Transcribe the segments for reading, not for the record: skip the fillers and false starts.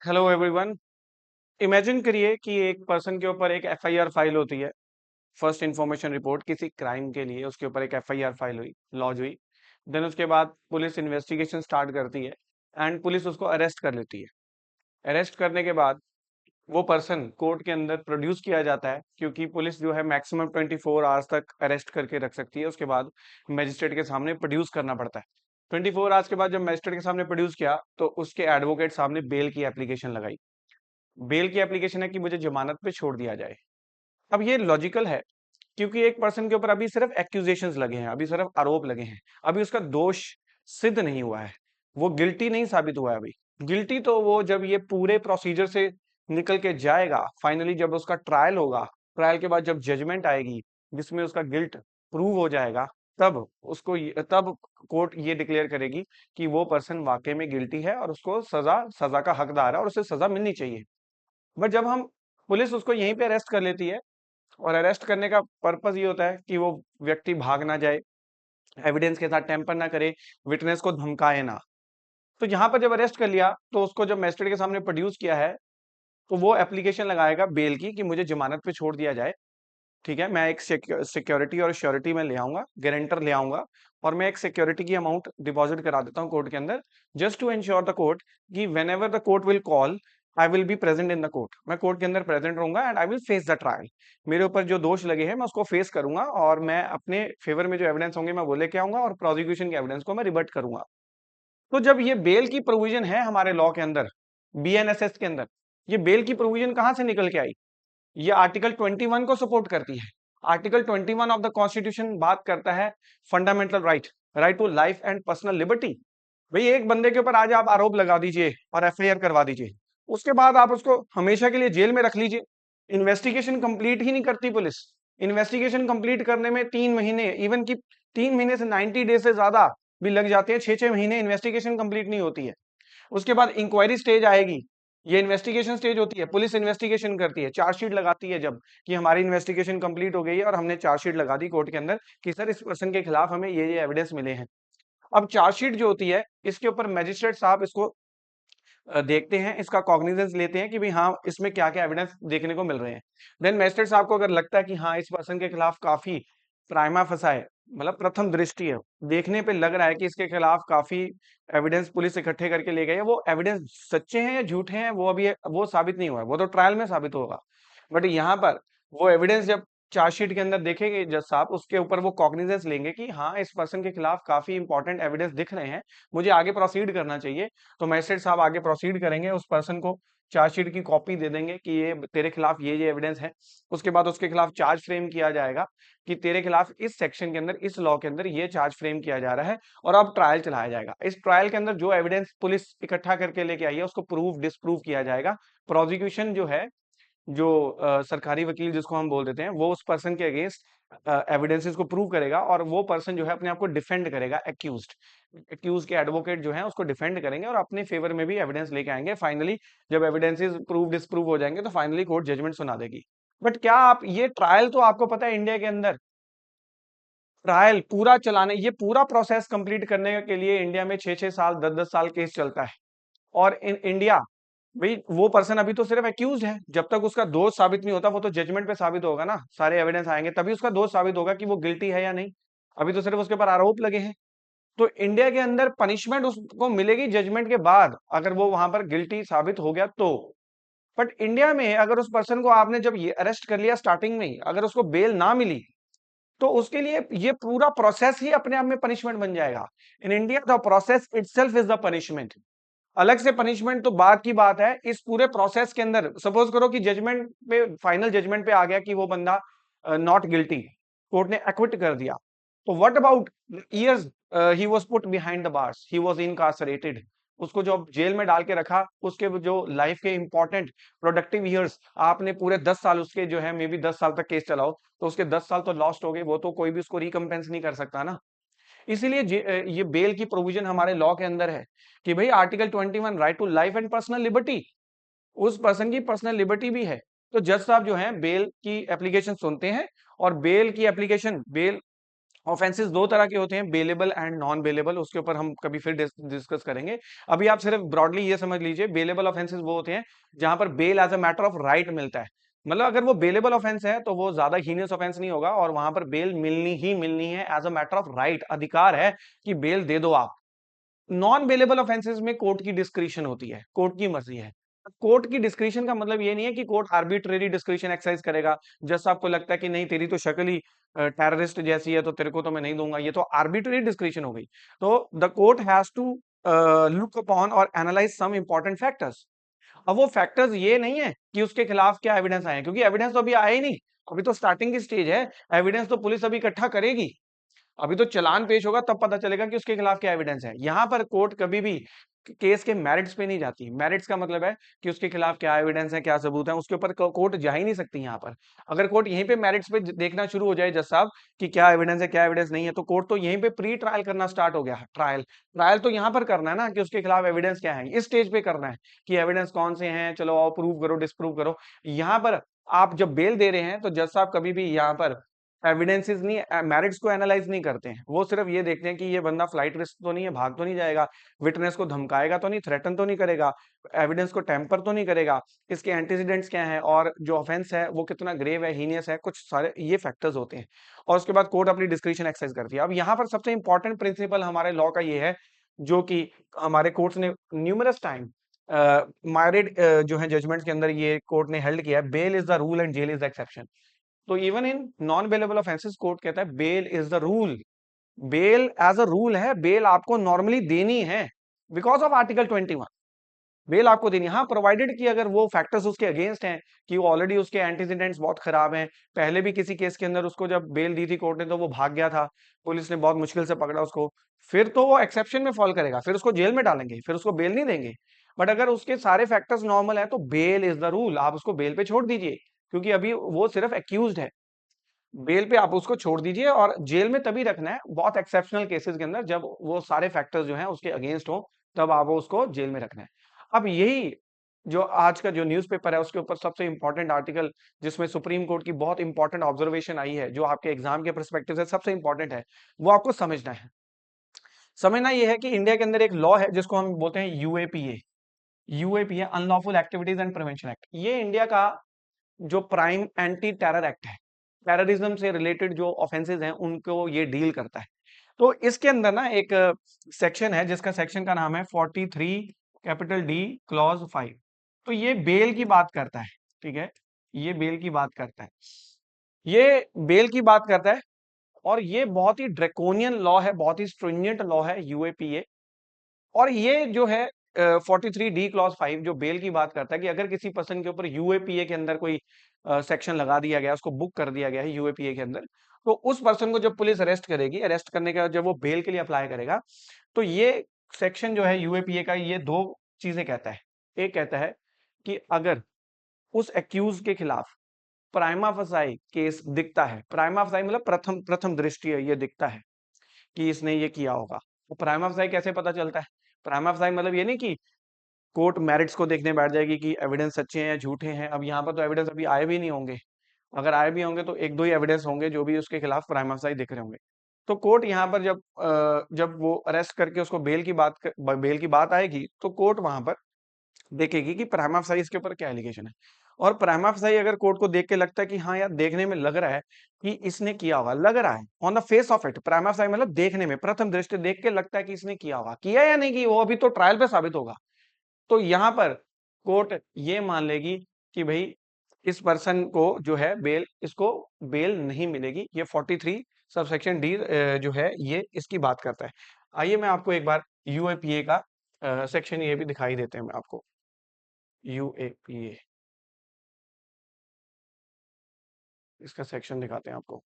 Hello everyone. Imagine करिए कि एक पर्सन के ऊपर एक एफआईआर फाइल होती है। फर्स्ट इन्फॉर्मेशन रिपोर्ट किसी क्राइम के लिए उसके ऊपर एक एफआईआर फाइल हुई, लॉन्च हुई। देन उसके बाद पुलिस इन्वेस्टिगेशन स्टार्ट करती है एंड पुलिस उसको अरेस्ट कर लेती है। अरेस्ट करने के बाद वो पर्सन कोर्ट के अंदर प्रोड्यूस किया जाता है, क्योंकि पुलिस जो है मैक्सिमम 24 आवर्स तक अरेस्ट करके रख सकती है। उसके बाद मजिस्ट्रेट के सामने प्रोड्यूस करना पड़ता है। 24 आवर्स के बाद जब मजिस्ट्रेट के सामने प्रोड्यूस किया तो उसके एडवोकेट सामने बेल की एप्लीकेशन लगाई। बेल की एप्लीकेशन है कि मुझे जमानत पे छोड़ दिया जाए। अब ये लॉजिकल है, क्योंकि एक पर्सन के ऊपर अभी सिर्फ एक्यूजेशंस लगे हैं, अभी सिर्फ आरोप लगे हैं, अभी उसका दोष सिद्ध नहीं हुआ है, वो गिल्टी नहीं साबित हुआ है। अभी गिल्टी तो वो जब ये पूरे प्रोसीजर से निकल के जाएगा, फाइनली जब उसका ट्रायल होगा, ट्रायल के बाद जब जजमेंट आएगी जिसमें उसका गिल्ट प्रूव हो जाएगा, तब तब कोर्ट ये डिक्लेयर करेगी कि वो पर्सन वाकई में गिल्टी है और उसको सजा सजा का हकदार है और उसे सजा मिलनी चाहिए। बट जब हम पुलिस उसको यहीं पे अरेस्ट कर लेती है, और अरेस्ट करने का पर्पस ये होता है कि वो व्यक्ति भाग ना जाए, एविडेंस के साथ टेम्पर ना करे, विटनेस को धमकाए ना। तो यहाँ पर जब अरेस्ट कर लिया तो उसको जब मजिस्ट्रेट के सामने प्रोड्यूस किया है, तो वो एप्लीकेशन लगाएगा बेल की कि मुझे जमानत पे छोड़ दिया जाए। ठीक है, मैं एक सिक्योरिटी और श्योरिटी में ले आऊंगा, गारंटर ले आऊंगा, और मैं एक सिक्योरिटी की अमाउंट डिपॉजिट करा देता हूँ कोर्ट के अंदर, just to ensure the court कि whenever the court will call, I will be present in the court. मैं कोर्ट के अंदर प्रेजेंट रहूंगा and I will face the trial. मेरे ऊपर जो दोष लगे हैं मैं उसको फेस करूंगा, और मैं अपने फेवर में जो एविडेंस होंगे मैं वो लेके आऊंगा, और प्रोसिक्यूशन के एविडेंस को मैं रिबट करूंगा। तो जब ये बेल की प्रोविजन है हमारे लॉ के अंदर, बीएनएसएस के अंदर, ये बेल की प्रोविजन कहां से निकल के आई? ये आर्टिकल 21 को सपोर्ट करती है। आर्टिकल 21 ऑफ द कॉन्स्टिट्यूशन बात करता है fundamental right, right to life and personal liberty. भाई एक बंदे के ऊपर आज आप आरोप लगा दीजिए और एफआईआर करवा दीजिए, उसके बाद आप उसको हमेशा के लिए जेल में रख लीजिए। इन्वेस्टिगेशन कंप्लीट ही नहीं करती पुलिस। इन्वेस्टिगेशन कंप्लीट करने में 3 महीने, इवन की 3 महीने से 90 डेज से ज्यादा भी लग जाते हैं, 6-6 महीने इन्वेस्टिगेशन कंप्लीट नहीं होती है। उसके बाद इंक्वायरी स्टेज आएगी। ये इन्वेस्टिगेशन स्टेज होती है, पुलिस इन्वेस्टिगेशन करती है, चार्जशीट लगाती है जब कि हमारी इन्वेस्टिगेशन कंप्लीट हो गई है और हमने चार्जशीट लगा दी कोर्ट के अंदर कि सर इस पर्सन के खिलाफ हमें ये एविडेंस मिले हैं। अब चार्जशीट जो होती है इसके ऊपर मैजिस्ट्रेट साहब इसको देखते हैं, इसका कॉग्निजेंस लेते हैं कि भाई हाँ इसमें क्या क्या एविडेंस देखने को मिल रहे हैं। देन मैजिस्ट्रेट साहब को अगर लगता है कि हाँ इस पर्सन के खिलाफ काफी प्राइमा फसा है, मतलब प्रथम दृष्टि है, देखने पे लग रहा है कि इसके खिलाफ काफी एविडेंस पुलिस इकट्ठे करके ले गई है, वो एविडेंस सच्चे हैं या झूठे हैं वो अभी वो साबित नहीं हुआ है, वो तो ट्रायल में साबित होगा। बट यहाँ पर वो एविडेंस जब चार्जशीट के अंदर देखेंगे जज साहब, उसके ऊपर वो कॉग्निजेंस लेंगे कि हाँ इस पर्सन के खिलाफ काफी इंपॉर्टेंट एविडेंस दिख रहे हैं, मुझे आगे प्रोसीड करना चाहिए। तो मजिस्ट्रेट साहब आगे प्रोसीड करेंगे, उस पर्सन को चार्जशीट की कॉपी दे देंगे कि ये तेरे खिलाफ ये एविडेंस है। उसके बाद उसके खिलाफ चार्ज फ्रेम किया जाएगा कि तेरे खिलाफ इस सेक्शन के अंदर, इस लॉ के अंदर ये चार्ज फ्रेम किया जा रहा है, और अब ट्रायल चलाया जाएगा। इस ट्रायल के अंदर जो एविडेंस पुलिस इकट्ठा करके लेके आई है उसको प्रूव डिसप्रूव किया जाएगा। प्रोसिक्यूशन जो है, जो सरकारी वकील जिसको हम बोल देते हैं, वो उस पर्सन के अगेंस्ट एविडेंसेस को प्रूव करेगा, और वो पर्सन जो है अपने आप को डिफेंड करेगा। एक्यूज के एडवोकेट जो है उसको डिफेंड करेंगे और अपने फेवर में भी एविडेंस लेके आएंगे। फाइनली जब एविडेंसेस प्रूव डिसप्रूव हो जाएंगे तो फाइनली कोर्ट जजमेंट सुना देगी। बट क्या आप ये ट्रायल, तो आपको पता है इंडिया के अंदर ट्रायल पूरा चलाने, ये पूरा प्रोसेस कंप्लीट करने के लिए इंडिया में 6-6 साल 10-10 साल केस चलता है। और इन इंडिया, भाई वो पर्सन अभी तो सिर्फ एक्यूज है, जब तक उसका दोष साबित नहीं होता वो तो जजमेंट पे साबित होगा ना, सारे एविडेंस आएंगे तभी उसका दोष साबित होगा कि वो गिल्टी है या नहीं। अभी तो सिर्फ उसके ऊपर आरोप लगे हैं। तो इंडिया के अंदर पनिशमेंट उसको मिलेगी जजमेंट के बाद, अगर वो वहां पर गिल्टी साबित हो गया तो। बट इंडिया में अगर उस पर्सन को आपने जब ये अरेस्ट कर लिया स्टार्टिंग में ही, अगर उसको बेल ना मिली, तो उसके लिए ये पूरा प्रोसेस ही अपने आप में पनिशमेंट बन जाएगा। In India the process itself is the punishment. अलग से पनिशमेंट तो बात की बात है, इस पूरे प्रोसेस के अंदर सपोज करो कि जजमेंट पे, फाइनल जजमेंट पे आ गया कि वो बंदा नॉट गिल्टी, कोर्ट ने एक्विट कर दिया। तो what about years he was put behind the bars, he was incarcerated, उसको जो जेल में डाल के रखा, उसके जो लाइफ के इंपॉर्टेंट प्रोडक्टिव ईयर्स, आपने पूरे 10 साल उसके जो है, मे बी 10 साल तक केस चलाओ, तो उसके 10 साल तो लॉस्ट हो गए, वो तो कोई भी उसको रिकम्पेंस नहीं कर सकता ना। इसीलिए ये बेल की प्रोविजन हमारे लॉ के अंदर है कि भाई article 21 right to life and personal liberty, उस पर्सन की पर्सनल लिबर्टी भी है। तो जज साहब जो है बेल की एप्लीकेशन सुनते हैं, और बेल की एप्लीकेशन, बेल ऑफेंसेस दो तरह के होते हैं, बेलेबल एंड नॉन बेलेबल, उसके ऊपर हम कभी फिर डिस्कस करेंगे। अभी आप सिर्फ ब्रॉडली ये समझ लीजिए, बेलेबल ऑफेंसेस वो होते हैं जहां पर bail as a matter of right मिलता है। मतलब अगर वो बेलेबल ऑफेंस है तो वो ज्यादा हीनियस ऑफेंस नहीं होगा, और वहां पर बेल मिलनी ही मिलनी है, as a matter of right, अधिकार है कि बेल दे दो आप। नॉन बेलेबल ऑफेंसेस में कोर्ट की डिस्क्रिशन होती है, कोर्ट की मर्जी है। कोर्ट की डिस्क्रिशन का मतलब ये नहीं है कि कोर्ट आर्बिट्रेरी डिस्क्रिशन एक्सरसाइज करेगा, जैसा आपको लगता है कि नहीं तेरी तो शक्ल ही टेररिस्ट जैसी है तो तेरे को तो मैं नहीं दूंगा, ये तो आर्बिट्रेरी डिस्क्रिशन हो गई। तो the court has to look upon और एनालाइज सम इंपॉर्टेंट फैक्टर्स। अब वो फैक्टर्स ये नहीं है कि उसके खिलाफ क्या एविडेंस आए हैं, क्योंकि एविडेंस तो अभी आया ही नहीं, अभी तो स्टार्टिंग की स्टेज है। एविडेंस तो पुलिस अभी इकट्ठा करेगी, अभी तो चालान पेश होगा तब पता चलेगा कि उसके खिलाफ क्या एविडेंस है। यहां पर कोर्ट कभी भी केस के मेरिट्स पे नहीं जाती। मेरिट्स का मतलब है कि उसके खिलाफ क्या एविडेंस है, क्या सबूत है, उसके ऊपर कोर्ट जा ही नहीं सकती। यहाँ पर अगर कोर्ट यहीं पे मेरिट्स पे देखना शुरू हो जाए जज साहब कि क्या एविडेंस है क्या एविडेंस नहीं है, तो कोर्ट तो यहीं पे प्री ट्रायल करना स्टार्ट हो गया। ट्रायल ट्रायल तो यहाँ पर करना है ना, कि उसके खिलाफ एविडेंस क्या है, इस स्टेज पे करना है कि एविडेंस कौन से हैं, चलो आओ प्रूव करो डिस्प्रूव करो। यहाँ पर आप जब बेल दे रहे हैं तो जज साहब कभी भी यहाँ पर एविडेंसेस नहीं, मेरिट्स को एनालाइज नहीं करते हैं। वो सिर्फ ये देखते हैं कि ये बंदा फ्लाइट रिस्क तो नहीं है, भाग तो नहीं जाएगा, विटनेस को धमकाएगा तो नहीं, थ्रेटन तो नहीं करेगा, एविडेंस को टेम्पर तो नहीं करेगा, इसके एंटीसीडेंट्स क्या हैं, और जो ऑफेंस है वो कितना ग्रेव है, हीनियस है, कुछ सारे ये फैक्टर्स होते हैं। और उसके बाद कोर्ट अपनी डिस्क्रिशन एक्सरसाइज करती है। अब यहाँ पर सबसे इंपॉर्टेंट प्रिंसिपल हमारे लॉ का ये है, जो कि हमारे कोर्ट्स ने न्यूमरस टाइम मायरेड जो है जजमेंट्स के अंदर ये कोर्ट ने हेल्ड किया है, bail is the rule and jail is the exception. तो even in non bailable offences court कहता है bail is the rule. Bail as a rule है, बेल आपको नॉर्मली देनी है बिकॉज ऑफ आर्टिकल 21। बेल आपको देनी है, हाँ प्रोवाइडेड कि अगर वो फैक्टर्स उसके अगेंस्ट हैं, कि वो ऑलरेडी उसके एंटीसीडेंट्स बहुत खराब हैं, पहले भी किसी केस के अंदर उसको जब बेल दी थी कोर्ट ने तो वो भाग गया था, पुलिस ने बहुत मुश्किल से पकड़ा उसको, फिर तो वो एक्सेप्शन में फॉल करेगा, फिर उसको जेल में डालेंगे, फिर उसको बेल नहीं देंगे। बट अगर उसके सारे फैक्टर्स नॉर्मल है तो बेल इज द रूल, आप उसको बेल पे छोड़ दीजिए, क्योंकि अभी वो सिर्फ एक्यूज्ड है। बेल पे आप उसको छोड़ दीजिए, और जेल में तभी रखना है बहुत एक्सेप्शनल केसेस के अंदर, जब वो सारे फैक्टर्स जो हैं उसके अगेंस्ट हो, तब आप उसको जेल में रखना है। अब यही जो आज का जो न्यूज़पेपर है उसके ऊपर सबसे इंपॉर्टेंट आर्टिकल, जिसमें सुप्रीम कोर्ट की बहुत इंपॉर्टेंट ऑब्जर्वेशन आई है, जो आपके एग्जाम के परस्पेक्टिव से सबसे इंपॉर्टेंट है, वो आपको समझना है। समझना ये है कि इंडिया के अंदर एक लॉ है जिसको हम बोलते हैं UAPA. UAPA unlawful activities and prevention act. ये इंडिया का जो प्राइम एंटी टेरर एक्ट है, टेररिज्म से रिलेटेड जो ऑफेंसेस हैं उनको ये डील करता है। तो इसके अंदर ना एक सेक्शन है जिसका सेक्शन का नाम है 43 कैपिटल डी क्लॉज 5। तो ये बेल की बात करता है, ठीक है, ये बेल की बात करता है, ये बेल की बात करता है। और ये बहुत ही ड्रैकोनियन लॉ है, बहुत ही स्ट्रिंजेंट लॉ है यूएपीए। और ये जो है 43 डी क्लॉज 5 जो बेल की बात करता है कि अगर किसी पर्सन के ऊपर यूएपीए के अंदर कोई सेक्शन लगा दिया गया, उसको बुक कर दिया गया है यूएपीए के अंदर, तो उस पर्सन को जब पुलिस अरेस्ट करेगी, अरेस्ट करने के बाद जब वो बेल के लिए अप्लाई करेगा, तो ये सेक्शन जो है यूएपीए का ये दो चीजें कहता है। एक कहता है कि अगर उस एक्यूज के खिलाफ प्राइमा फसाई केस दिखता है, प्राइमा फसाई मतलब प्रथम प्रथम दृष्टि है ये दिखता है कि इसने ये किया होगा। तो प्राइमा फसाई कैसे पता चलता है? प्राइमा फसाई मतलब ये नहीं कि कोर्ट मेरिट्स को देखने बैठ जाएगी कि एविडेंस सच्चे हैं या झूठे हैं। अब यहाँ पर तो एविडेंस अभी आए भी नहीं होंगे, अगर आए भी होंगे तो एक दो ही एविडेंस होंगे जो भी उसके खिलाफ प्राइमा फसाई दिख रहे होंगे। तो कोर्ट यहाँ पर जब वो अरेस्ट करके उसको बेल की बात आएगी, तो कोर्ट वहां पर देखेगी कि प्राइमा फाई इसके ऊपर क्या एलिगेशन है। और प्राइमा फाई अगर कोर्ट को देख के लगता है कि हाँ यार देखने में लग रहा है कि इसने किया होगा, लग रहा है on the face of it, prima facie मतलब देखने में प्रथम दृष्टि देख के लगता है कि इसने किया होगा, किया या नहीं, कि वो अभी तो ट्रायल पे साबित होगा। तो यहां पर कोर्ट ये मान लेगी कि भाई इस पर्सन को जो है बेल, इसको बेल नहीं मिलेगी। ये 43 सबसेक्शन डी जो है ये इसकी बात करता है। आइए मैं आपको एक बार यूएपीए का सेक्शन ये भी दिखाई देते हैं मैं आपको। यूएपीए इसका सेक्शन दिखाते हैं आपको।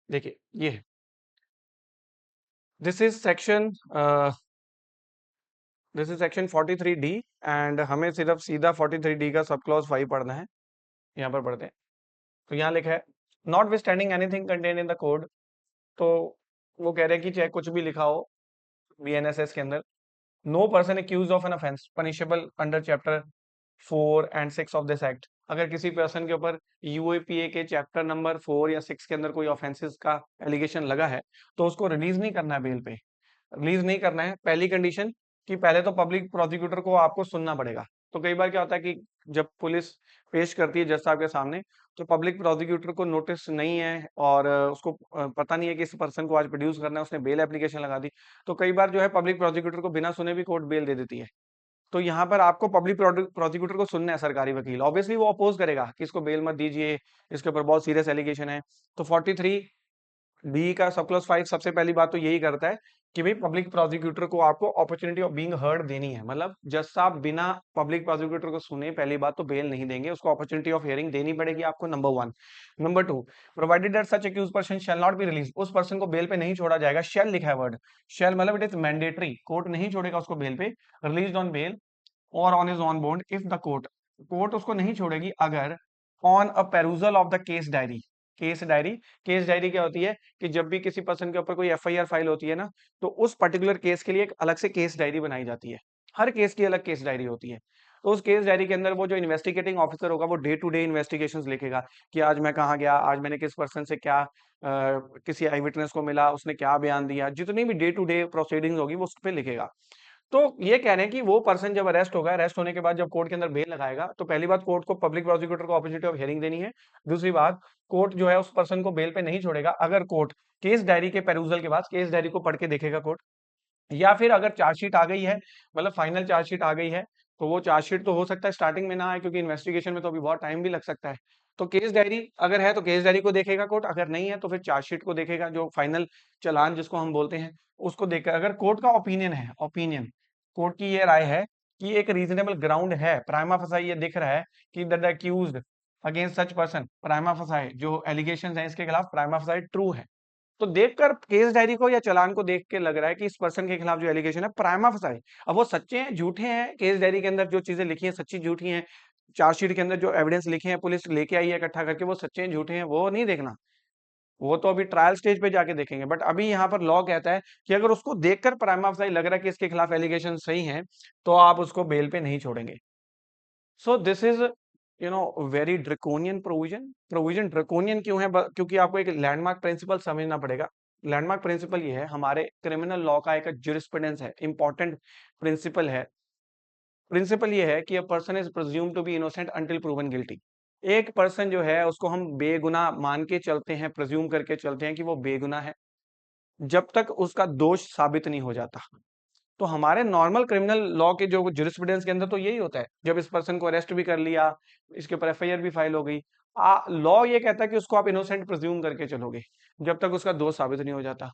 देखिए ये है, this is section this is section 43 D. And हमें सिर्फ सीधा 43 डी का सब क्लॉज 5 पढ़ना है। यहाँ पर पढ़ते हैं। तो यहाँ लिखा है not with standing anything contain in the code. तो वो कह रहे हैं कि चाहे कुछ भी लिखा हो बीएनएसएस के अंदर, no person accuse of an offence punishable under chapter 4 and 6 of this act. अगर किसी पर्सन के ऊपर यूएपीए के चैप्टर नंबर 4 या 6 के अंदर कोई ऑफेंसेस का एलिगेशन लगा है तो उसको रिलीज नहीं करना है बेल पे, रिलीज नहीं करना है। पहली कंडीशन कि पहले तो पब्लिक प्रोसिक्यूटर को आपको सुनना पड़ेगा। तो कई बार क्या होता है कि जब पुलिस पेश करती है जज साहब के सामने, तो पब्लिक प्रोसिक्यूटर को नोटिस नहीं है और उसको पता नहीं है कि इस पर्सन को आज प्रोड्यूस करना है, उसने बेल एप्लीकेशन लगा दी। तो कई बार जो है पब्लिक प्रोसिक्यूटर को बिना सुने भी कोर्ट बेल दे देती है। तो यहाँ पर आपको पब्लिक प्रोसिक्यूटर को सुनना है, सरकारी वकील ऑब्वियसली वो अपोज करेगा कि इसको बेल मत दीजिए, इसके ऊपर बहुत सीरियस एलिगेशन है। तो 43 डी का सब क्लॉज 5 सबसे पहली बात तो यही करता है कि भाई पब्लिक प्रोसिक्यूटर को आपको अपॉर्चुनिटी ऑफ बीइंग हर्ड देनी है। मतलब जज साहब बिना पब्लिक प्रोसिक्यूटर को सुने पहली बात तो बेल नहीं देंगे, उसको अपॉर्चुनिटी ऑफ हियरिंग देनी पड़ेगी आपको, number 1। Number 2, provided that such accused person shall not be release, उस पर्सन को बेल पे नहीं छोड़ा जाएगा। शैल लिखा है वर्ड, शैल मतलब इट इज मैंडेटरी, कोर्ट नहीं छोड़ेगा उसको बेल पे, रिलीज ऑन बेल और on his on bond if the court, court उसको नहीं छोड़ेगी अगर on a perusal of the case diary. Case diary, case diary क्या होती है कि जब भी किसी पर्सन के ऊपर कोई एफआईआर फाइल होती है ना, तो उस पर्टिकुलर केस के लिए एक अलग से केस डायरी बनाई जाती है। हर केस की अलग केस डायरी होती है। तो उस केस डायरी के अंदर वो जो इन्वेस्टिगेटिंग ऑफिसर होगा वो डे टू डे इन्वेस्टिगेशंस लिखेगा कि आज मैं कहाँ गया, आज मैंने किस पर्सन से क्या किसी आई विटनेस को मिला, उसने क्या बयान दिया, जितनी भी डे टू डे प्रोसीडिंग्स होगी वो उस पर लिखेगा। तो ये कह रहे हैं कि वो पर्सन जब अरेस्ट होगा, अरेस्ट होने के बाद जब कोर्ट के अंदर बेल लगाएगा, तो पहली बात कोर्ट को पब्लिक प्रोसिक्यूटर को अपॉर्चुनिटी ऑफ हियरिंग देनी है। दूसरी बात, कोर्ट जो है उस पर्सन को बेल पे नहीं छोड़ेगा अगर कोर्ट केस डायरी के पेरूजल के बाद केस डायरी को पढ़ के देखेगा कोर्ट, या फिर अगर चार्जशीट आ गई है, मतलब फाइनल चार्जशीट आ गई है, तो वो चार्जशीट तो हो सकता है स्टार्टिंग में ना आए क्योंकि इन्वेस्टिगेशन में तो अभी बहुत टाइम भी लग सकता है। तो केस डायरी अगर है तो केस डायरी को देखेगा कोर्ट, अगर नहीं है तो फिर चार्जशीट को देखेगा, जो फाइनल चालान जिसको हम बोलते हैं उसको देखकर अगर कोर्ट का ओपिनियन है, ओपिनियन कोर्ट की ये राय है कि एक रीजनेबल ग्राउंड है, प्राइमा फसाई ये दिख रहा है कि the accused against such person, prima फसाई जो एलिगेशंस हैं इसके खिलाफ प्राइमा फसाई ट्रू है, तो देखकर केस डायरी को या चालान को देख के लग रहा है कि इस पर्सन के खिलाफ जो एलिगेशन है प्राइमा फसाई। अब वो सच्चे हैं झूठे हैं, केस डायरी के अंदर जो चीजें लिखी हैं सच्ची झूठी हैं, चार्जशीट के अंदर जो एविडेंस लिखे हैं पुलिस लेके आई है इकट्ठा करके, वो सच्चे हैं झूठे हैं वो नहीं देखना, वो तो अभी ट्रायल स्टेज पे जाके देखेंगे। बट अभी यहाँ पर लॉ कहता है कि अगर उसको देखकर प्राइमा फसाई लग रहा है कि इसके खिलाफ एलिगेशन सही है, तो आप उसको बेल पे नहीं छोड़ेंगे। सो this is very draconian provision. Provision draconian क्यों है? क्योंकि आपको एक लैंडमार्क प्रिंसिपल समझना पड़ेगा। लैंडमार्क प्रिंसिपल ये है, हमारे क्रिमिनल लॉ का एक जुरिस्प्रूडेंस है, इंपॉर्टेंट प्रिंसिपल है। प्रिंसिपल ये है कि a person is presumed to be innocent until proven guilty. एक पर्सन जो है उसको हम बेगुनाह मान के चलते हैं, प्रिज्यूम करके चलते हैं कि वो बेगुनाह है जब तक उसका दोष साबित नहीं हो जाता। तो हमारे नॉर्मल क्रिमिनल लॉ के जो जुरिस्प्रूडेंस के अंदर तो यही होता है, जब इस पर्सन को अरेस्ट भी कर लिया, इसके ऊपर एफआईआर भी फाइल हो गई, लॉ ये कहता है कि उसको आप इनोसेंट प्रिज्यूम करके चलोगे जब तक उसका दोष साबित नहीं हो जाता।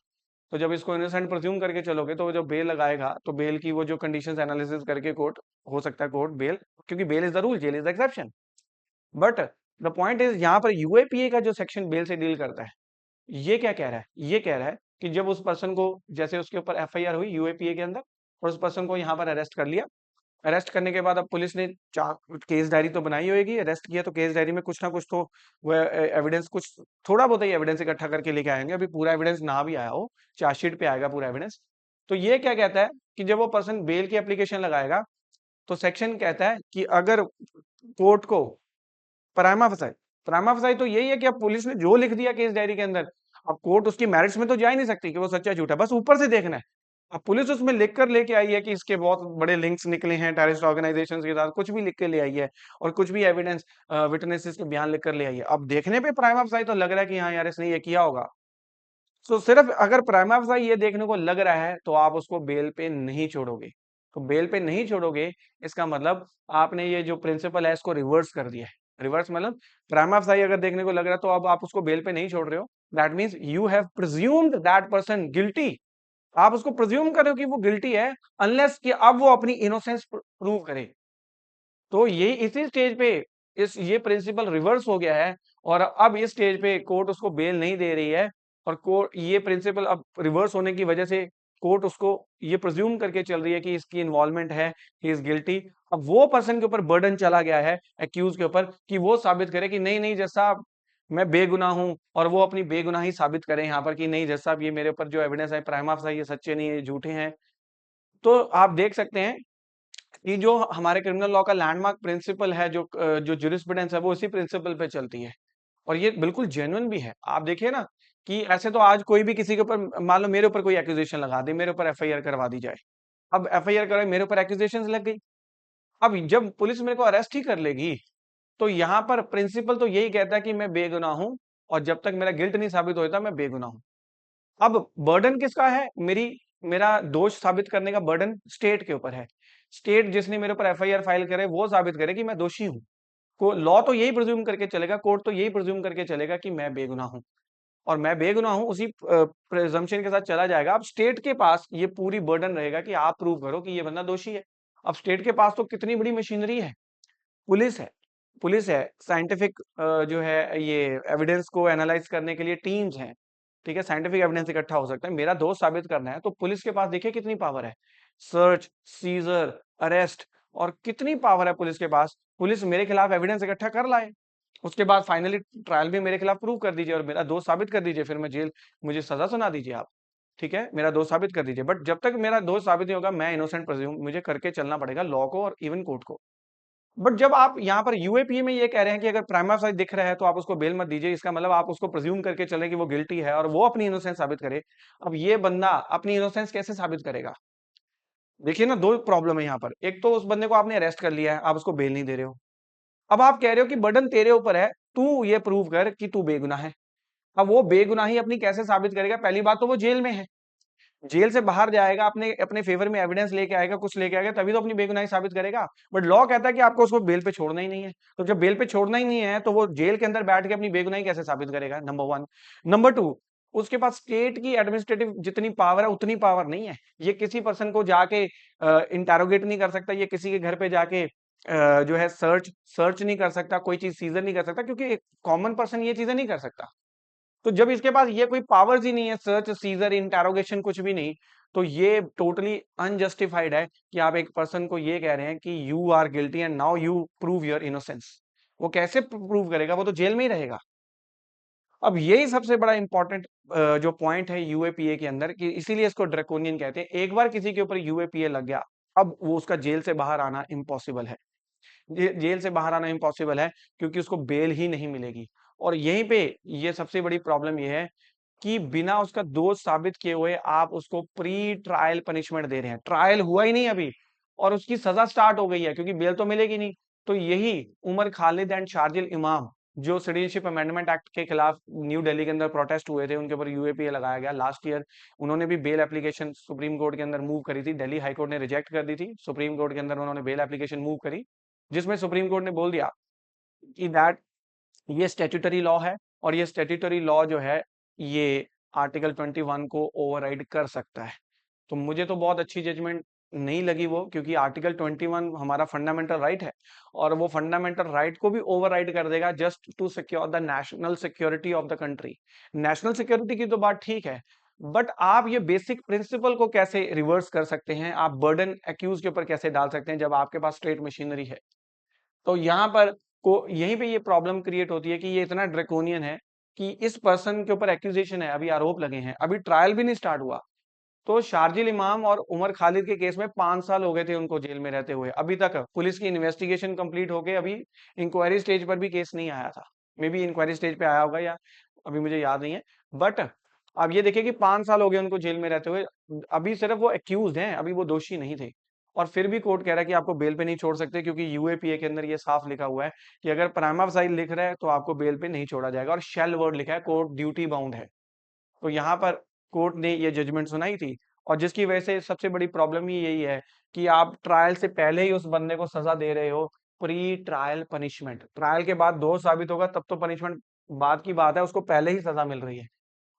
तो जब इसको इनोसेंट प्रिज्यूम करके चलोगे तो जो बेल लगाएगा, तो बेल की वो जो कंडीशंस एनालिसिस करके कोर्ट, हो सकता है कोर्ट बेल, क्योंकि bail is the rule, jail is the exception. But the point is यहाँ पर यूएपीए का जो सेक्शन बेल से डील करता है, ये क्या कह रहा है? ये कह रहा है कि जब उस पर्सन को, जैसे उसके ऊपर एफआईआर हुई यूएपीए के अंदर और उस पर्सन को यहाँ पर अरेस्ट कर लिया, अरेस्ट करने के बाद अब पुलिस ने केस डायरी तो बनाई होगी, अरेस्ट किया तो केस डायरी में कुछ ना कुछ तो वो एविडेंस, कुछ थोड़ा बहुत ही एविडेंस इकट्ठा करके लेके आएंगे, अभी पूरा एविडेंस ना भी आया हो, चार्जशीट पे आएगा पूरा एविडेंस। तो ये क्या कहता है कि जब वो पर्सन बेल की एप्लीकेशन लगाएगा, तो सेक्शन कहता है कि अगर कोर्ट को प्राइमा फसाई, प्राइमा फसाई तो यही है कि अब पुलिस ने जो लिख दिया केस डायरी के अंदर, अब कोर्ट उसकी मेरिट्स में तो जा ही नहीं सकती कि वो सच्चा झूठा, बस ऊपर से देखना है। अब पुलिस उसमें लिख कर लेके आई है कि इसके बहुत बड़े लिंक्स निकले हैं टेररिस्ट ऑर्गेनाइजेशंस के साथ, कुछ भी लिख के ले आई है और कुछ भी एविडेंस विटनेसेस के बयान लिख कर ले आई है। अब देखने पे प्राइमा फसाई तो लग रहा है कि हाँ यार इसने ये किया होगा। सो सिर्फ अगर प्राइमा फसाई ये देखने को लग रहा है तो आप उसको बेल पे नहीं छोड़ोगे। तो बेल पे नहीं छोड़ोगे, इसका मतलब आपने ये जो प्रिंसिपल है इसको रिवर्स कर दिया है। रिवर्स मतलब प्राइमा फसाई अगर देखने को लग रहा है तो अब आप उसको बेल पे नहीं छोड़ रहे हो, that means you have presumed that person guilty. आप उसको प्रिज्यूम कर रहे हो कि वो गिल्टी है, अनलेस कि अब वो अपनी इनोसेंस प्रूव करे। तो ये इसी स्टेज पे इस ये प्रिंसिपल रिवर्स हो गया है और अब इस स्टेज पे कोर्ट उसको बेल नहीं दे रही है, और कोर्ट ये प्रिंसिपल अब रिवर्स होने की वजह से कोर्ट उसको ये प्रिज्यूम करके चल रही है कि इसकी इन्वॉल्वमेंट है, ही इज गिल्टी। अब वो पर्सन के ऊपर बर्डन चला गया है एक्यूज के ऊपर कि वो साबित करे कि नहीं नहीं जज साहब मैं बेगुनाह हूं, और वो अपनी बेगुनाही साबित करें यहाँ पर कि नहीं जज साहब ये मेरे ऊपर जो एविडेंस है प्राइमा फासी ये सच्चे नहीं है, ये झूठे हैं। तो आप देख सकते हैं कि जो हमारे क्रिमिनल लॉ का लैंडमार्क प्रिंसिपल है, जो ज्यूरिस्प्रूडेंस है, वो इसी प्रिंसिपल पे चलती है और ये बिल्कुल जेन्युइन भी है। आप देखिए ना कि ऐसे तो आज कोई भी किसी के ऊपर, मान लो मेरे ऊपर कोई एक्यूजेशन लगा दे, मेरे ऊपर एफआईआर करवा दी जाए। अब एफआईआर कराई, मेरे ऊपर एक्यूजेशंस लग गई। अब जब पुलिस मेरे को अरेस्ट ही कर लेगी, तो यहाँ पर प्रिंसिपल तो यही कहता है कि मैं बेगुनाह हूं, और जब तक मेरा गिल्ट नहीं साबित होता मैं बेगुनाह हूं। अब बर्डन किसका है? मेरा दोष साबित करने का बर्डन स्टेट के ऊपर है। स्टेट जिसने मेरे ऊपर एफआईआर फाइल करे वो साबित करे कि मैं दोषी हूं। को लॉ तो यही प्रिज्यूम करके चलेगा, कोर्ट तो यही प्रिज्यूम करके चलेगा कि मैं बेगुनाह हूं, और मैं बेगुनाह हूं उसी प्रिजम्पशन के साथ चला जाएगा। अब स्टेट के पास ये पूरी बर्डन रहेगा कि आप प्रूव करो कि ये बंदा दोषी है। अब स्टेट के पास तो कितनी बड़ी मशीनरी है, पुलिस है। पुलिस है, साइंटिफिक जो है ये एविडेंस को एनालाइज करने के लिए टीम्स हैं, ठीक है, साइंटिफिक एविडेंस इकट्ठा हो सकता है। मेरा दोष साबित करना है तो पुलिस के पास देखिए कितनी पावर है, सर्च, सीजर, अरेस्ट, और कितनी पावर है पुलिस के पास। पुलिस मेरे खिलाफ एविडेंस इकट्ठा कर लाए, उसके बाद फाइनली ट्रायल भी मेरे खिलाफ प्रूव कर दीजिए और मेरा दोष साबित कर दीजिए, फिर मैं जेल, मुझे सजा सुना दीजिए आप, ठीक है, मेरा दोष साबित कर दीजिए। बट जब तक मेरा दोष साबित नहीं होगा, मैं इनोसेंट प्रिज्यूम मुझे करके चलना पड़ेगा लॉ को और इवन कोर्ट को। बट जब आप यहाँ पर यूएपीए में ये कह रहे हैं कि अगर प्राइमा फेसी दिख रहा है तो आप उसको बेल मत दीजिए, इसका मतलब आप उसको प्रिज्यूम करके चले कि वो गिल्टी है और वो अपनी इनोसेंस साबित करे। अब ये बंदा अपनी इनोसेंस कैसे साबित करेगा? देखिए ना, दो प्रॉब्लम है यहाँ पर। एक तो उस बंदे को आपने अरेस्ट कर लिया है, आप उसको बेल नहीं दे रहे हो। अब आप कह रहे हो कि बर्डन तेरे ऊपर है, तू ये प्रूव कर कि तू बेगुनाह है। अब वो बेगुनाही अपनी कैसे साबित करेगा? पहली बात तो वो जेल में है, जेल से बाहर जाएगा, अपने अपने फेवर में एविडेंस लेके आएगा, कुछ लेके आएगा, तभी तो अपनी बेगुनाही साबित करेगा। बट लॉ कहता है कि आपको उसको बेल पे छोड़ना ही नहीं है। तो जब बेल पे छोड़ना ही नहीं है तो वो जेल के अंदर बैठ के अपनी बेगुनाही कैसे साबित करेगा? Number one. नंबर टू, उसके पास स्टेट की एडमिनिस्ट्रेटिव जितनी पावर है उतनी पावर नहीं है। ये किसी पर्सन को जाके इंटेरोगेट नहीं कर सकता, ये किसी के घर पे जाके जो है सर्च सर्च नहीं कर सकता, कोई चीज सीजर नहीं कर सकता, क्योंकि एक कॉमन पर्सन ये चीजें नहीं कर सकता। तो जब इसके पास ये कोई पावर्स ही नहीं है, सर्च, सीजर, इंटेरोगेशन, कुछ भी नहीं, तो ये टोटली अनजस्टिफाइड है कि आप एक पर्सन को ये कह रहे हैं कि you are guilty and now you prove your innocence. वो कैसे प्रूव करेगा? वो तो जेल में ही रहेगा। अब यही सबसे बड़ा इंपॉर्टेंट जो पॉइंट है यूएपीए के अंदर, कि इसीलिए इसको ड्रैकोनियन कहते हैं। एक बार किसी के ऊपर यूएपीए लग गया, अब वो उसका जेल से बाहर आना इम्पॉसिबल है। जेल से बाहर आना इम्पॉसिबल है, क्योंकि उसको बेल ही नहीं मिलेगी। और यहीं पे ये सबसे बड़ी प्रॉब्लम ये है कि बिना उसका दोष साबित किए हुए आप उसको प्री ट्रायल पनिशमेंट दे रहे हैं। ट्रायल हुआ ही नहीं अभी और उसकी सजा स्टार्ट हो गई है, क्योंकि बेल तो मिलेगी नहीं। तो यही उमर खालिद एंड शार्जिल इमाम, जो सिटीजनशिप अमेंडमेंट एक्ट के खिलाफ न्यू दिल्ली के अंदर प्रोटेस्ट हुए थे, उनके ऊपर यूएपीए लगाया गया लास्ट ईयर। उन्होंने भी बेल एप्लीकेशन सुप्रीम कोर्ट के अंदर मूव करी थी, दिल्ली हाई कोर्ट ने रिजेक्ट कर दी थी, सुप्रीम कोर्ट के अंदर उन्होंने बेल एप्लीकेशन मूव करी, जिसमें सुप्रीम कोर्ट ने बोल दिया कि दैट ये स्टैट्यूटरी लॉ है, और ये स्टैट्यूटरी लॉ जो है ये आर्टिकल 21 को ओवरराइड कर सकता है। तो मुझे तो बहुत अच्छी जजमेंट नहीं लगी वो, क्योंकि आर्टिकल 21 हमारा फंडामेंटल राइट है, और वो फंडामेंटल राइट को भी ओवरराइड कर देगा just to secure the national security of the country. National security की तो बात ठीक है, बट आप ये बेसिक प्रिंसिपल को कैसे रिवर्स कर सकते हैं? आप बर्डन एक्यूज के ऊपर कैसे डाल सकते हैं जब आपके पास स्टेट मशीनरी है? तो यहाँ पर को यहीं पे ये प्रॉब्लम क्रिएट होती है कि ये इतना ड्रैकोनियन है कि इस पर्सन के ऊपर एक्यूजेशन है, अभी आरोप लगे हैं, अभी ट्रायल भी नहीं स्टार्ट हुआ। तो शार्जिल इमाम और उमर खालिद के केस में 5 साल हो गए थे उनको जेल में रहते हुए, अभी तक पुलिस की इन्वेस्टिगेशन कंप्लीट होके अभी इंक्वायरी स्टेज पर भी केस नहीं आया था। मे बी इंक्वायरी स्टेज पे आया होगा, या अभी मुझे याद नहीं है। बट अब ये देखिए कि 5 साल हो गए उनको जेल में रहते हुए, अभी सिर्फ वो एक्यूज हैं, अभी वो दोषी नहीं थे। और फिर भी कोर्ट कह रहा है कि आपको बेल पे नहीं छोड़ सकते, क्योंकि यूएपीए के अंदर ये साफ लिखा हुआ है कि अगर प्राइमा फेसी लिख रहा है तो आपको बेल पे नहीं छोड़ा जाएगा, और शेल वर्ड लिखा है, कोर्ट ड्यूटी बाउंड है। तो यहाँ पर कोर्ट ने ये जजमेंट सुनाई थी, और जिसकी वजह से सबसे बड़ी प्रॉब्लम ही यही है कि आप ट्रायल से पहले ही उस बंदे को सजा दे रहे हो, प्री ट्रायल पनिशमेंट। ट्रायल के बाद दोष साबित होगा तब तो पनिशमेंट बात की बात है, उसको पहले ही सजा मिल रही है।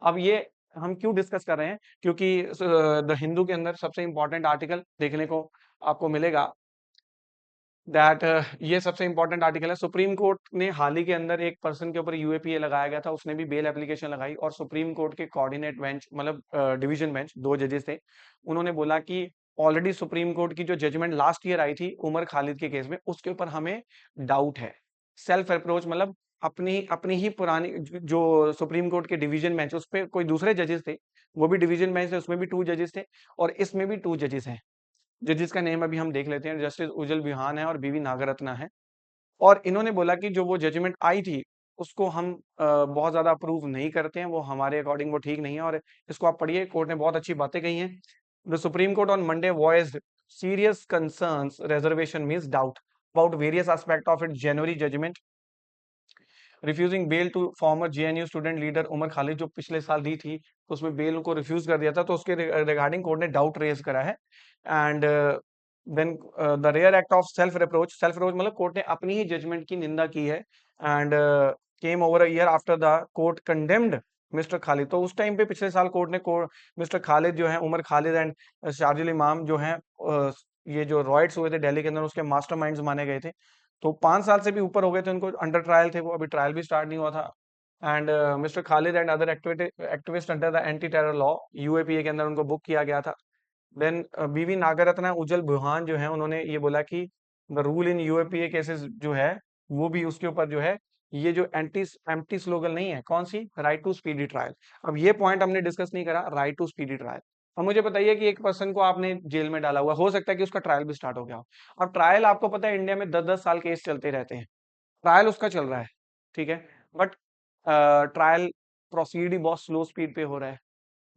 अब ये हम क्यों डिस्कस कर रहे हैं? क्योंकि द हिंदू के अंदर सबसे इंपॉर्टेंट आर्टिकल देखने को आपको मिलेगा, दैट ये सबसे इंपॉर्टेंट आर्टिकल है। सुप्रीम कोर्ट ने हाल ही के अंदर एक पर्सन के ऊपर यूएपीए लगाया गया था, उसने भी बेल एप्लीकेशन लगाई, और सुप्रीम कोर्ट के कोऑर्डिनेट बेंच, मतलब डिवीजन बेंच, 2 जजेस थे, उन्होंने बोला कि ऑलरेडी सुप्रीम कोर्ट की जो जजमेंट लास्ट ईयर आई थी उमर खालिद के केस में, उसके ऊपर हमें डाउट है। सेल्फ अप्रोच, मतलब अपनी अपनी ही पुरानी जो सुप्रीम कोर्ट के डिवीजन बेंच, उस पर कोई दूसरे जजेस थे, वो भी डिवीजन बेंच थे, उसमें भी 2 जजेस थे, और इसमें भी 2 जजेस हैं। जजेस का नेम अभी हम देख लेते हैं। जस्टिस उजल विहान है और बीवी नागरत्ना है। और इन्होंने बोला कि जो वो जजमेंट आई थी उसको हम बहुत ज्यादा अप्रूव नहीं करते हैं, वो हमारे अकॉर्डिंग वो ठीक नहीं है। और इसको आप पढ़िए, कोर्ट ने बहुत अच्छी बातें कही हैं। The supreme court on Monday voiced serious concerns reservation means doubt about various aspect of its January judgment refusing bail to former JNU student leader Umar Khalid, जो पिछले साल दी थी तो उसमें बेल को रिफ्यूज कर दिया था, तो उसके रिगार्डिंग कोर्ट ने डाउट रेज करा है। And then the rare act of self reproach मतलब कोर्ट ने अपनी ही जजमेंट की निंदा की है। And came over a year after the court condemned Mister Khalid. तो उस टाइम पे पिछले साल कोर्ट ने मिस्टर खालिद जो है, उमर खालिद एंड शार्जिल इमाम जो है, ये जो रॉयट्स हुए थे दिल्ली के अंदर उसके मास्टरमाइंड्स माने गए थे। तो 5 साल से भी ऊपर हो गए थे, उनको अंडर ट्रायल थे वो, अभी ट्रायल भी स्टार्ट नहीं हुआ था। And mister Khalid and other activist under the anti terror law UAPA के अंदर उनको बुक किया गया था। देन बीवी नागरत्ना उज्जवल बुहान जो है, उन्होंने ये बोला कि the rule in UAPA cases जो है वो भी उसके ऊपर जो है, ये जो एंटी एम्प्टी स्लोगन नहीं है, कौन सी, राइट टू स्पीडी ट्रायल। अब ये पॉइंट हमने डिस्कस नहीं करा, राइट टू स्पीडी ट्रायल। अब मुझे बताइए कि एक पर्सन को आपने जेल में डाला हुआ, हो सकता है कि उसका ट्रायल भी स्टार्ट हो गया हो। अब ट्रायल आपको पता है इंडिया में 10-10 साल केस चलते रहते हैं, ट्रायल उसका चल रहा है, ठीक है, बट ट्रायल प्रोसीड ही बहुत स्लो स्पीड पे हो रहा है,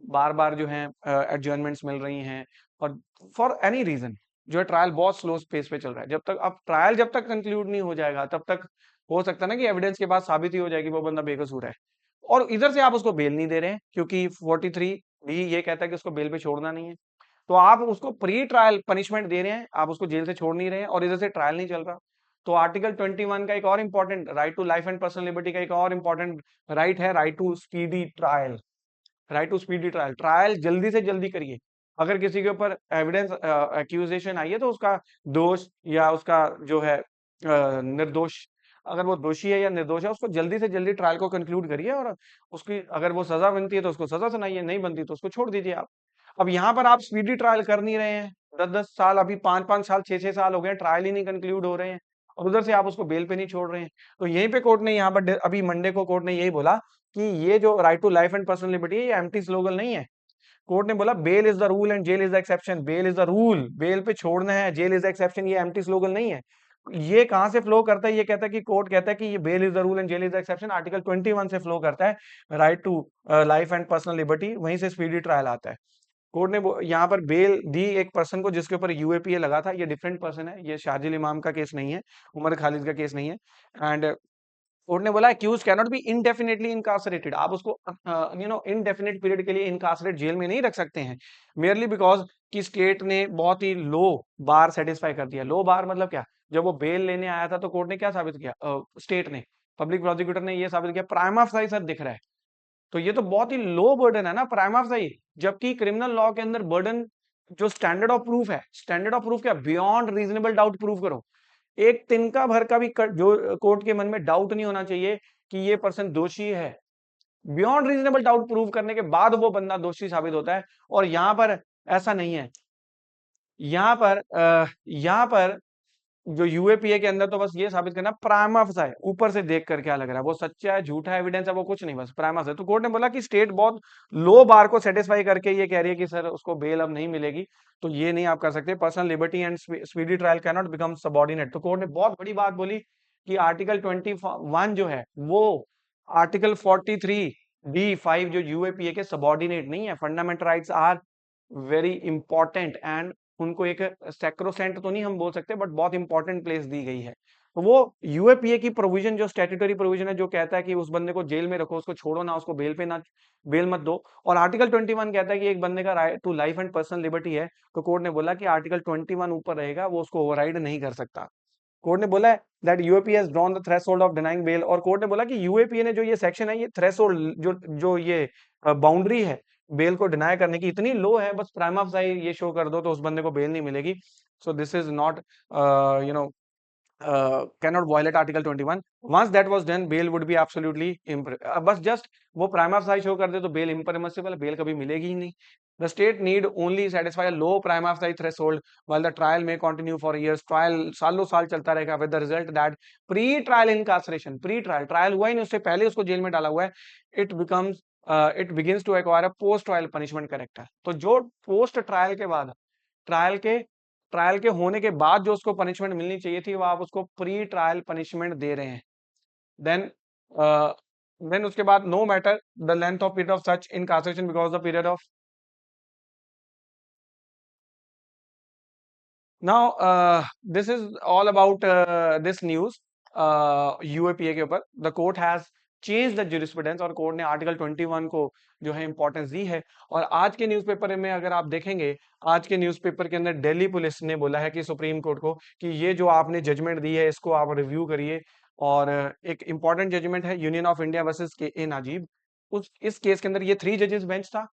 बार बार जो है एडजर्नमेंट्स मिल रही हैं, और फॉर एनी रीजन जो है ट्रायल बहुत स्लो स्पेस पे चल रहा है। जब तक अब ट्रायल जब तक कंक्लूड नहीं हो जाएगा तब तक हो सकता है ना कि एविडेंस के बाद साबित ही हो जाएगी वो बंदा बेकसूर है। और इधर से आप उसको बेल नहीं दे रहे हैं क्योंकि 43 भी ये कहता है कि उसको बेल पे छोड़ना नहीं है। तो आप उसको प्री ट्रायल पनिशमेंट दे रहे हैं, आप उसको जेल से छोड़ नहीं रहे हैं, और इधर से ट्रायल नहीं चल रहा। तो आर्टिकल 21 का एक और important right to life and personal liberty का एक और इंपॉर्टेंट राइट है, right to speedy trial. Right to speedy trial, trial जल्दी से जल्दी करिए। अगर किसी के ऊपर एविडेंस एक्यूजेशन आई है तो उसका दोष या उसका जो है निर्दोष, अगर वो दोषी है या निर्दोष है, उसको जल्दी से जल्दी ट्रायल को कंक्लूड करिए, और उसकी अगर वो सजा बनती है तो उसको सजा सुनाइए, नहीं बनती तो उसको छोड़ दीजिए आप। अब यहाँ पर आप स्पीडी ट्रायल कर नहीं रहे हैं, 10-10 साल, अभी 5-5 साल 6-6 साल हो गए, ट्रायल ही नहीं कंक्लूड हो रहे हैं, और उधर से आप उसको बेल पे नहीं छोड़ रहे हैं। तो यहीं पे कोर्ट ने यहाँ पर अभी मंडे को कोर्ट ने यही बोला कि ये जो right to life and personal liberty है ये एम्प्टी स्लोगन नहीं है। कोर्ट ने बोला bail is the rule and jail is the exception, bail is the rule, bail पे छोड़ना है, जेल इज द एक्सेप्शन, ये एम्प्टी स्लोगन नहीं है। ये कहां से फ्लो करता है, ये कहता है कि कोर्ट कहता है कि ये bail is the rule and jail is the exception article 21 से फ्लो करता है, right to life and personal liberty, वहीं से स्पीडी ट्रायल आता है। कोर्ट ने यहाँ पर बेल दी एक पर्सन को जिसके ऊपर यूएपीए लगा था, ये डिफरेंट पर्सन है, ये शार्जिल इमाम का केस नहीं है, उमर खालिद का केस नहीं है। एंड कोर्ट ने बोला एक्यूज कैनॉट बी इनडेफिनेटली इनकार्सरेटेड, आप उसको इनडेफिनेट पीरियड के लिए इनकार्सरेट जेल में नहीं रख सकते हैं, मेयरली बिकॉज कि स्टेट ने बहुत ही लो बार सेटिस्फाई कर दिया। लो बार मतलब क्या, जब वो बेल लेने आया था तो कोर्ट ने क्या साबित किया, स्टेट ने, पब्लिक प्रोसिक्यूटर ने ये साबित किया प्राइमा फेसी सर दिख रहा है। तो ये तो बहुत ही लो बर्डन है ना प्राइमा फेसी, जबकि क्रिमिनल लॉ के अंदर बर्डन जो स्टैंडर्ड ऑफ प्रूफ है, स्टैंडर्ड ऑफ प्रूफ क्या, बियॉन्ड रीजनेबल डाउट प्रूफ करो। एक तिनका भर का भी जो कोर्ट के मन में डाउट नहीं होना चाहिए कि ये पर्सन दोषी है, बियॉन्ड रीजनेबल डाउट प्रूव करने के बाद वो बंदा दोषी साबित होता है। और यहाँ पर ऐसा नहीं है, यहाँ पर जो यूएपीए के अंदर तो बस ये साबित करना प्राइमा फेसी है, ऊपर से देख कर क्या लग रहा है, वो सच्चा है झूठा एविडेंस है वो कुछ नहीं, बस प्राइमा फेसी। तो कोर्ट ने बोला कि स्टेट बहुत लो बार को सेटिस्फाई करके ये कह रही है कि सर उसको बेल अब नहीं मिलेगी, तो ये नहीं आप कर सकते, personal liberty and speedy trial can not become subordinate. तो कोर्ट ने बहुत बड़ी बात बोली कि आर्टिकल 21 जो है वो आर्टिकल 43D5 जो यूएपीए के सबॉर्डिनेट नहीं है। Fundamental rights are very important and उनको एक सैक्रोसेंट तो नहीं हम बोल सकते, बट बहुत इंपॉर्टेंट प्लेस दी गई है। तो वो यूएपीए की प्रोविजन जो स्टैट्यूटरी प्रोविजन है जो कहता है कि उस बंदे को जेल में रखो, उसको छोड़ो ना, उसको बेल पे ना, बेल मत दो। और आर्टिकल 21 कहता है कि एक बंदे का right to life and personal liberty है, तो कोर्ट ने बोला कि आर्टिकल 21 ऊपर रहेगा, वो उसको ओवरराइड नहीं कर सकता। कोर्ट ने बोला that UAPA has drawn the threshold of denying bail, और कोर्ट ने बोला कि यूएपीए ने जो ये सेक्शन है, ये थ्रेशोल्ड जो जो ये बाउंड्री है बेल को डिनाई करने की इतनी लो है, बस प्राइमा फेसी ये शो कर दो तो उस बंदे को बेल नहीं मिलेगी। सो this is not you know cannot violate article 21। once that was done bail would be absolutely बस जस्ट वो प्राइमा फेसी शो कर दे तो बेल इम्परमिसिबल, बेल कभी मिलेगी ही नहीं। The state need only satisfy a low prima facie threshold while the trial may continue for years। Trial सालों साल चलता रहेगा with the result that pre-trial incarceration, pre-trial trial हुआ ही नहीं उससे पहले उसको जेल में डाला हुआ है, it becomes it begins to acquire a post trial punishment character। तो जो पोस्ट ट्रायल के बाद, ट्रायल के ट्रायल के होने के बाद जो उसको पनिशमेंट मिलनी चाहिए थी वो आप उसको प्री ट्रायल पनिशमेंट दे रहे हैं। देन देन उसके बाद no matter the length of period of such incarceration because the period of now this is all about this news UAPA के ऊपर the court has change the jurisprudence और court ने article 21 को जो है importance दी है। और आज के न्यूज़पेपर में अगर आप देखेंगे, आज के न्यूज़पेपर के अंदर दिल्ली पुलिस ने बोला है कि सुप्रीम कोर्ट को कि ये जो आपने जजमेंट दी है इसको आप रिव्यू करिए। और एक इंपॉर्टेंट जजमेंट है यूनियन ऑफ इंडिया वर्सेस के ए नाजीब। उस इस केस के अंदर ये 3 जजेस बेंच था।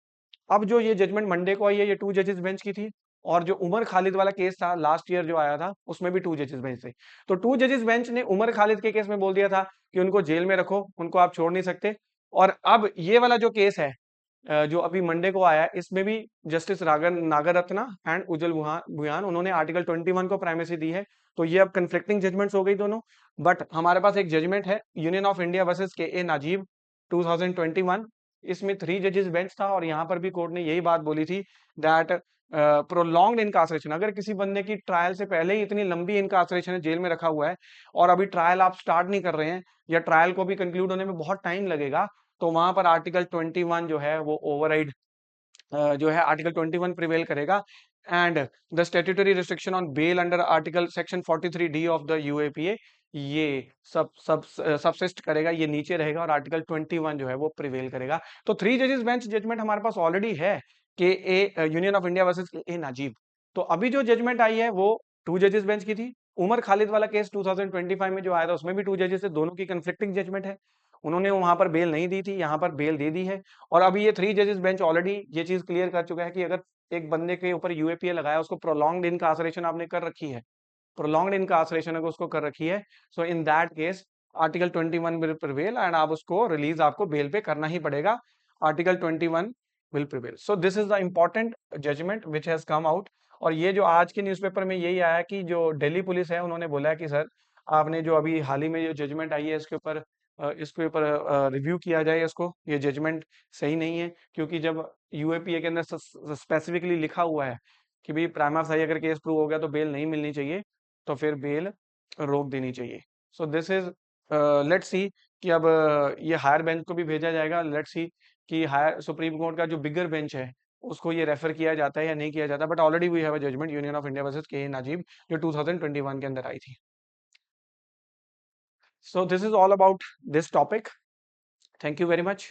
अब जो ये जजमेंट मंडे को आई है ये 2 जजेस बेंच की थी। और जो उमर खालिद वाला केस था लास्ट ईयर जो आया था उसमें भी 2 जजेस बेंच थे। तो 2 जजेस बेंच ने उमर खालिद के केस में बोल दिया था कि उनको जेल में रखो, उनको आप छोड़ नहीं सकते। और अब ये वाला जो केस है जो अभी मंडे को आया है इसमें भी जस्टिस रागर नागरत्ना एंड उजल भुयान उन्होंने आर्टिकल 21 को प्राइमेसी दी है। तो ये अब कंफ्लिक्टिंग जजमेंट्स हो गई दोनों। बट हमारे पास एक जजमेंट है यूनियन ऑफ इंडिया वर्सेस के ए नाजीब 2021। इसमें 3 जजेस बेंच था और यहाँ पर भी कोर्ट ने यही बात बोली थी दैट प्रोलॉन्ग्ड इनकार्सरेशन, अगर किसी बंदे की ट्रायल से पहले ही इतनी लंबी इनकार्सरेशन है, जेल में रखा हुआ है और अभी ट्रायल आप स्टार्ट नहीं कर रहे हैं या ट्रायल को भी कंक्लूड होने में बहुत टाइम लगेगा, तो वहां पर आर्टिकल 21 जो है वो ओवरराइड जो है आर्टिकल 21 प्रिवेल करेगा। And the statutory restriction on bail under article section 43 D of the UAPA ये सबसिस्ट करेगा, ये नीचे रहेगा और आर्टिकल 21 जो है वो प्रिवेल करेगा। तो 3 जजेस बेंच जजमेंट हमारे पास ऑलरेडी है कि A union of India versus A नाजीब। तो अभी जो जजमेंट आई है वो 2 जजेस बेंच की थी। उमर खालिद वाला केस 2025 में जो आया था उसमें भी 2 जजेस थे, दोनों की कंफ्लिक्टिंग जजमेंट है। उन्होंने वहां पर बेल नहीं दी थी, यहाँ पर बेल दे दी है। और अभी ये 3 जजेस बेंच ऑलरेडी ये चीज क्लियर कर चुका है कि अगर एक बंदे के ऊपर यूएपीए लगाया, उसको प्रोलॉन्ग्ड इनकार्सरेशन आपने कर रखी है, प्रोलॉन्ग्ड इनकार्सरेशन अगर उसको कर रखी है, so in that case article 21 will prevail and आप उसको रिलीज आपको बेल पे करना ही पड़ेगा। Article 21 will prevail. So this is the important judgement which has come out. और ये जो आज के न्यूज़पेपर में यही आया कि जो दिल्ली पुलिस है उन्होंने बोला है कि सर आपने जो अभी हाल ही में जो जजमेंट आई है इसके ऊपर रिव्यू किया जाए इसको, ये जजमेंट सही नहीं है। क्योंकि जब यूएपीए के अंदर स्पेसिफिकली लिखा हुआ है कि भाई प्राइमा फाई अगर केस प्रूव हो गया तो बेल नहीं मिलनी चाहिए, तो फिर बेल रोक देनी चाहिए। सो दिस इज लेट्स सी कि अब ये हायर बेंच को भी भेजा जाएगा। लेट्स सी कि हायर सुप्रीम कोर्ट का जो बिगर बेंच है उसको ये रेफर किया जाता है या नहीं किया जाता। But already we have a judgment union of India versus K Najeeb जो 2021 के अंदर आई थी। So this is all about this topic. Thank you very much.